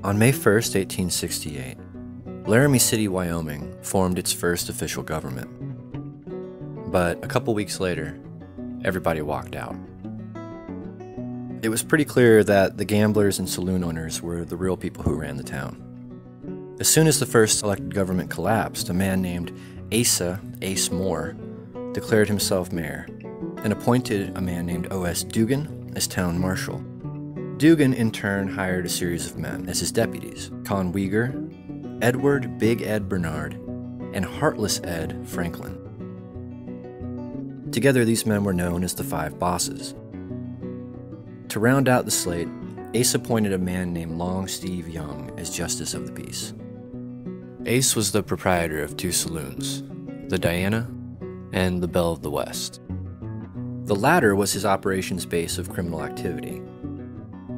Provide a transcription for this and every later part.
On May 1st, 1868, Laramie City, Wyoming formed its first official government. But a couple weeks later, everybody walked out. It was pretty clear that the gamblers and saloon owners were the real people who ran the town. As soon as the first elected government collapsed, a man named Asa Ace Moore declared himself mayor and appointed a man named O.S. Dugan as town marshal. Dugan in turn hired a series of men as his deputies: Con Weger, Edward Big Ed Bernard, and Heartless Ed Franklin. Together, these men were known as the Five Bosses. To round out the slate, Ace appointed a man named Long Steve Young as Justice of the Peace. Ace was the proprietor of two saloons, the Diana and the Belle of the West. The latter was his operations base of criminal activity.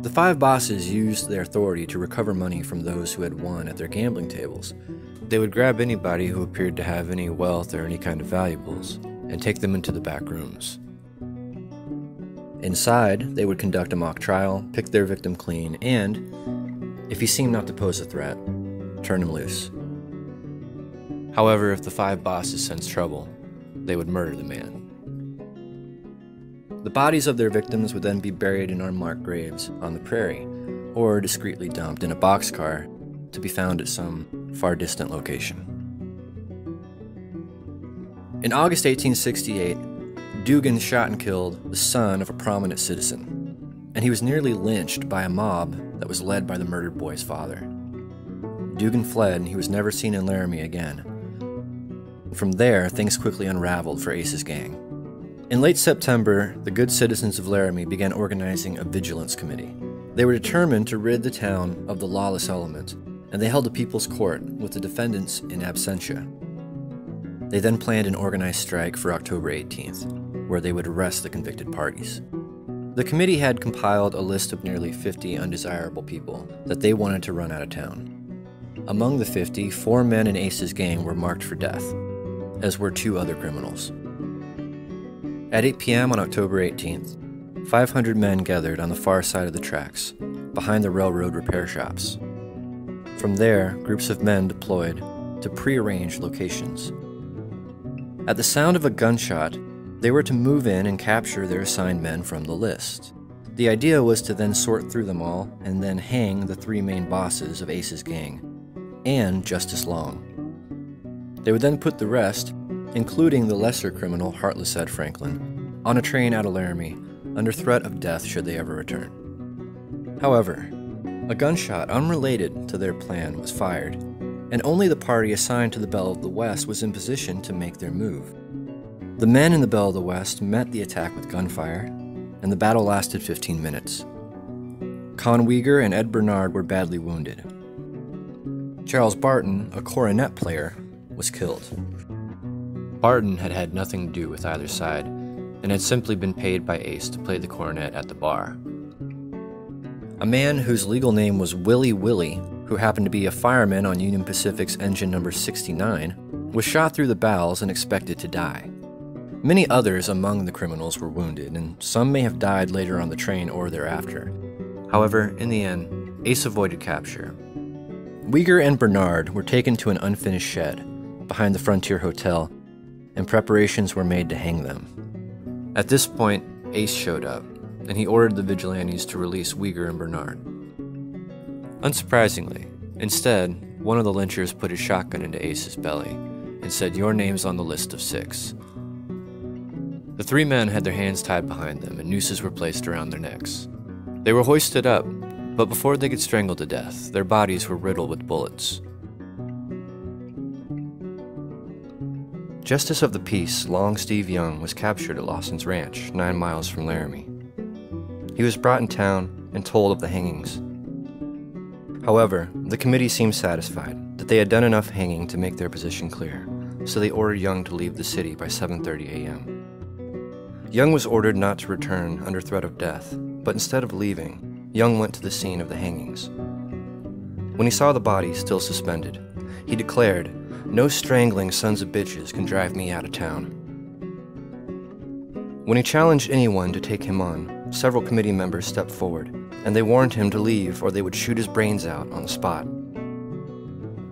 The Five Bosses used their authority to recover money from those who had won at their gambling tables. They would grab anybody who appeared to have any wealth or any kind of valuables and take them into the back rooms. Inside, they would conduct a mock trial, pick their victim clean, and, if he seemed not to pose a threat, turn him loose. However, if the Five Bosses sensed trouble, they would murder the man. The bodies of their victims would then be buried in unmarked graves on the prairie, or discreetly dumped in a boxcar to be found at some far distant location. In August 1868, Dugan shot and killed the son of a prominent citizen, and he was nearly lynched by a mob that was led by the murdered boy's father. Dugan fled, and he was never seen in Laramie again. From there, things quickly unraveled for Ace's gang. In late September, the good citizens of Laramie began organizing a vigilance committee. They were determined to rid the town of the lawless element, and they held a people's court with the defendants in absentia. They then planned an organized strike for October 18th, where they would arrest the convicted parties. The committee had compiled a list of nearly 50 undesirable people that they wanted to run out of town. Among the 50, 4 men in Ace's gang were marked for death, as were 2 other criminals. At 8 p.m. on October 18th, 500 men gathered on the far side of the tracks, behind the railroad repair shops. From there, groups of men deployed to prearranged locations. At the sound of a gunshot, they were to move in and capture their assigned men from the list. The idea was to then sort through them all and then hang the 3 main bosses of Ace's gang and Justice Long. They would then put the rest, including the lesser criminal Heartless Ed Franklin, on a train out of Laramie under threat of death should they ever return. However, a gunshot unrelated to their plan was fired, and only the party assigned to the Belle of the West was in position to make their move. The men in the Belle of the West met the attack with gunfire, and the battle lasted 15 minutes. Con Weger and Ed Bernard were badly wounded. Charles Barton, a cornet player, was killed. Barton had had nothing to do with either side, and had simply been paid by Ace to play the cornet at the bar. A man whose legal name was Willie Willie, who happened to be a fireman on Union Pacific's engine number 69, was shot through the bowels and expected to die. Many others among the criminals were wounded, and some may have died later on the train or thereafter. However, in the end, Ace avoided capture. Weger and Bernard were taken to an unfinished shed behind the Frontier Hotel, and preparations were made to hang them. At this point, Ace showed up, and he ordered the vigilantes to release Weger and Bernard. Unsurprisingly, instead, one of the lynchers put his shotgun into Ace's belly and said, "Your name's on the list of 6. The 3 men had their hands tied behind them, and nooses were placed around their necks. They were hoisted up, but before they could strangle to death, their bodies were riddled with bullets. Justice of the Peace, Long Steve Young, was captured at Lawson's Ranch, 9 miles from Laramie. He was brought in town and told of the hangings. However, the committee seemed satisfied that they had done enough hanging to make their position clear, so they ordered Young to leave the city by 7:30 a.m. Young was ordered not to return under threat of death, but instead of leaving, Young went to the scene of the hangings. When he saw the body still suspended, he declared, "No strangling sons of bitches can drive me out of town." When he challenged anyone to take him on, several committee members stepped forward, and they warned him to leave or they would shoot his brains out on the spot.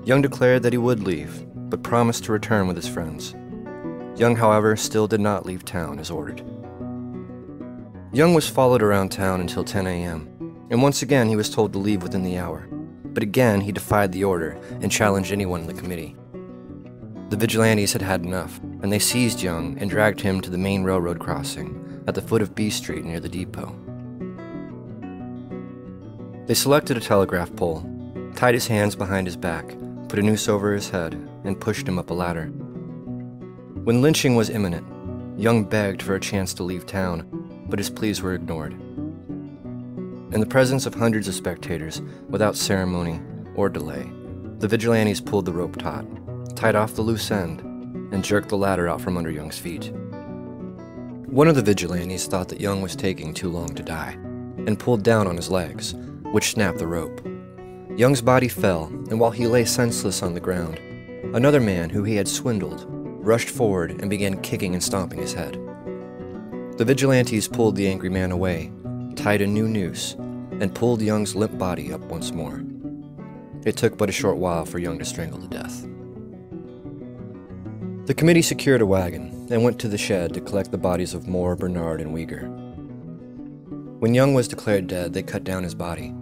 Young declared that he would leave, but promised to return with his friends. Young, however, still did not leave town as ordered. Young was followed around town until 10 a.m., and once again he was told to leave within the hour. But again he defied the order and challenged anyone in the committee. The vigilantes had had enough, and they seized Young and dragged him to the main railroad crossing at the foot of B Street near the depot. They selected a telegraph pole, tied his hands behind his back, put a noose over his head, and pushed him up a ladder. When lynching was imminent, Young begged for a chance to leave town, but his pleas were ignored. In the presence of hundreds of spectators, without ceremony or delay, the vigilantes pulled the rope taut, tied off the loose end, and jerked the ladder out from under Young's feet. One of the vigilantes thought that Young was taking too long to die, and pulled down on his legs, which snapped the rope. Young's body fell, and while he lay senseless on the ground, another man who he had swindled rushed forward and began kicking and stomping his head. The vigilantes pulled the angry man away, tied a new noose, and pulled Young's limp body up once more. It took but a short while for Young to strangle to death. The committee secured a wagon and went to the shed to collect the bodies of Moore, Bernard, and Uyghur. When Young was declared dead, they cut down his body.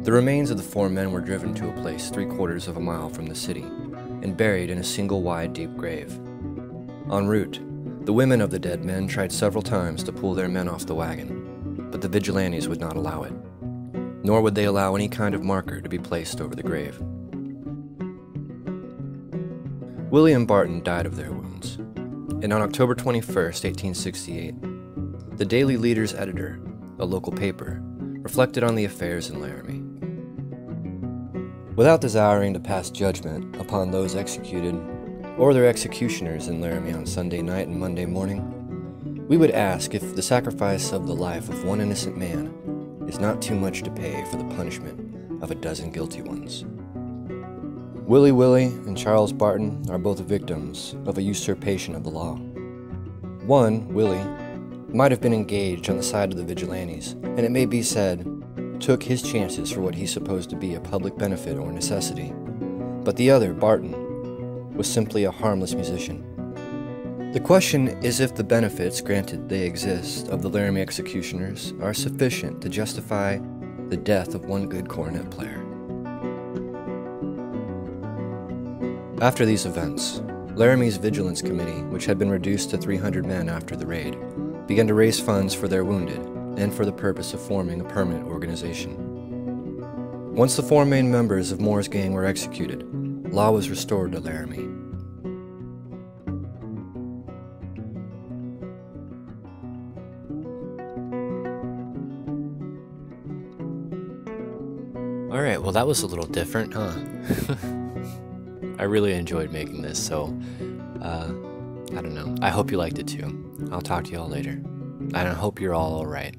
The remains of the four men were driven to a place 3/4 of a mile from the city and buried in a single wide, deep grave. En route, the women of the dead men tried several times to pull their men off the wagon, but the vigilantes would not allow it, nor would they allow any kind of marker to be placed over the grave. Willie and Barton died of their wounds, and on October 21st, 1868, the Daily Leader's editor, a local paper, reflected on the affairs in Laramie. Without desiring to pass judgment upon those executed or their executioners in Laramie on Sunday night and Monday morning, we would ask if the sacrifice of the life of one innocent man is not too much to pay for the punishment of a dozen guilty ones. Willie and Charles Barton are both victims of a usurpation of the law. One, Willie, might have been engaged on the side of the vigilantes, and it may be said, took his chances for what he supposed to be a public benefit or necessity. But the other, Barton, was simply a harmless musician. The question is if the benefits, granted they exist, of the Laramie executioners are sufficient to justify the death of one good cornet player. After these events, Laramie's Vigilance Committee, which had been reduced to 300 men after the raid, began to raise funds for their wounded and for the purpose of forming a permanent organization. Once the four main members of Moore's gang were executed, law was restored to Laramie. Alright, well that was a little different, huh? I really enjoyed making this, so, I don't know. I hope you liked it too. I'll talk to you all later. And I hope you're all alright.